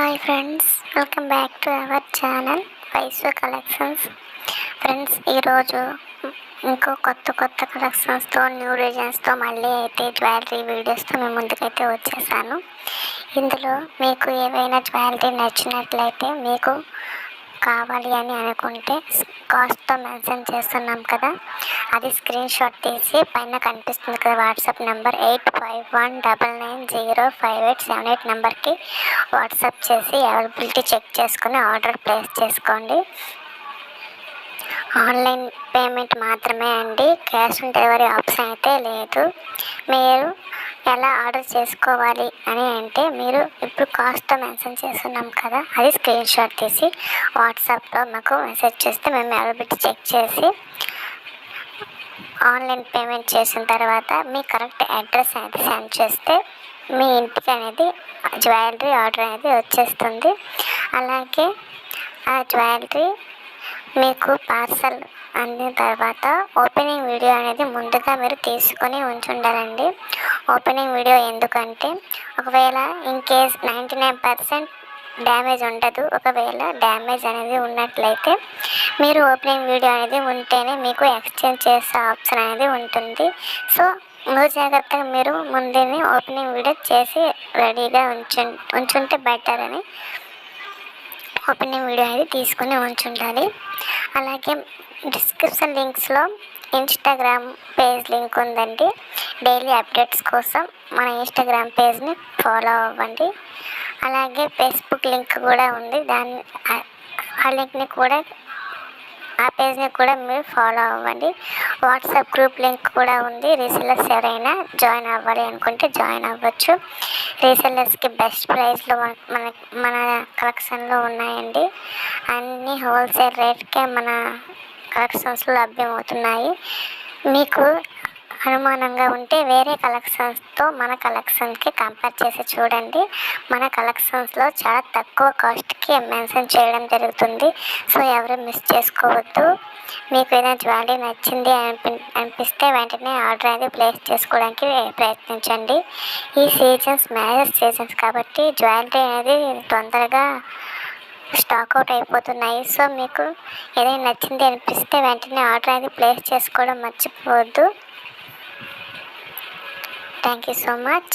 Hi friends, welcome back to our channel Vaishwa collections. Friends, ఈరోజు ఇంకో కొత్త కలెక్షన్స్తో న్యూ డిజైన్స్తో మళ్ళీ అయితే జ్యువెలరీ వీడియోస్తో మేము ముందుకైతే వచ్చేసాను. ఇందులో మీకు ఏవైనా జ్యువెలరీ నచ్చినట్లయితే మీకు కావాలి అని అనుకుంటే కాస్ట్తో మెన్షన్ చేస్తున్నాం కదా, అది స్క్రీన్ షాట్ తీసి పైన కనిపిస్తుంది కదా వాట్సాప్ నెంబర్ 8519905878 నెంబర్కి వాట్సాప్ చేసి అవైలబిలిటీ చెక్ చేసుకుని ఆర్డర్ ప్లేస్ చేసుకోండి. ఆన్లైన్ పేమెంట్ మాత్రమే అండి, క్యాష్ ఆన్ డెలివరీ ఆప్షన్ అయితే లేదు. మీరు ఎలా ఆర్డర్ చేసుకోవాలి అని అంటే మీరు ఇప్పుడు కాస్ట్తో మెన్షన్ చేస్తున్నాం కదా, అది స్క్రీన్ షాట్ తీసి వాట్సాప్లో మాకు మెసేజ్ చేస్తే మేము అవైలబిలిటీ చెక్ చేసి ఆన్లైన్ పేమెంట్ చేసిన తర్వాత మీ కరెక్ట్ అడ్రస్ అనేది సెండ్ చేస్తే మీ ఇంటికి అనేది జ్యువెలరీ ఆర్డర్ అనేది వచ్చేస్తుంది. అలాగే ఆ జ్యువెలరీ మీకు పార్సల్ అందిన తర్వాత ఓపెనింగ్ వీడియో అనేది ముందుగా మీరు తీసుకొని ఉంచుండాలండి. ఓపెనింగ్ వీడియో ఎందుకంటే ఒకవేళ ఇన్ కేస్ 99% డ్యామేజ్ ఉండదు. ఒకవేళ డ్యామేజ్ అనేది ఉన్నట్లయితే మీరు ఓపెనింగ్ వీడియో అనేది ఉంటేనే మీకు ఎక్స్చేంజ్ చేసే ఆప్షన్ అనేది ఉంటుంది. సో ముందు జాగ్రత్తగా మీరు ముందే ఓపెనింగ్ వీడియో చేసి రెడీగా ఉంచుంటే బెటర్ అని ఓపెనింగ్ వీడియో అనేది తీసుకుని ఉంచుండాలి. అలాగే డిస్క్రిప్షన్ లింక్స్లో ఇన్స్టాగ్రామ్ పేజ్ లింక్ ఉందండి. డైలీ అప్డేట్స్ కోసం మన ఇన్స్టాగ్రామ్ పేజ్ని ఫాలో అవ్వండి. అలాగే ఫేస్బుక్ లింక్ కూడా ఉంది, ఆ లింక్ని కూడా ఆ పేజ్ని కూడా మీరు ఫాలో అవ్వండి. వాట్సాప్ గ్రూప్ లింక్ కూడా ఉంది. రీసెల్లర్స్ ఎవరైనా జాయిన్ అవ్వాలి అనుకుంటే జాయిన్ అవ్వచ్చు. రీసెల్లర్స్కి బెస్ట్ ప్రైస్లో మన కలెక్షన్లో ఉన్నాయండి. అన్నీ హోల్సేల్ రేట్కే మన కలెక్షన్స్లో లభ్యమవుతున్నాయి. మీకు అనుమానంగా ఉంటే వేరే కలెక్షన్స్తో మన కలెక్షన్కి కంపేర్ చేసి చూడండి. మన కలెక్షన్స్లో చాలా తక్కువ కాస్ట్కి మెన్షన్ చేయడం జరుగుతుంది. సో ఎవరు మిస్ చేసుకోవద్దు. మీకు ఏదైనా జ్యువెలరీ నచ్చింది అనిపిస్తే వెంటనే ఆర్డర్ అనేది ప్లేస్ చేసుకోవడానికి ప్రయత్నించండి. ఈ సీజన్స్ మ్యారేజ్ సీజన్స్ కాబట్టి జ్యువెలరీ అనేది తొందరగా స్టాక్ అవుట్ అయిపోతున్నాయి. సో మీకు ఏదైనా నచ్చింది అనిపిస్తే వెంటనే ఆర్డర్ అనేది ప్లేస్ చేసుకోవడం మర్చిపోవద్దు. Thank you so much.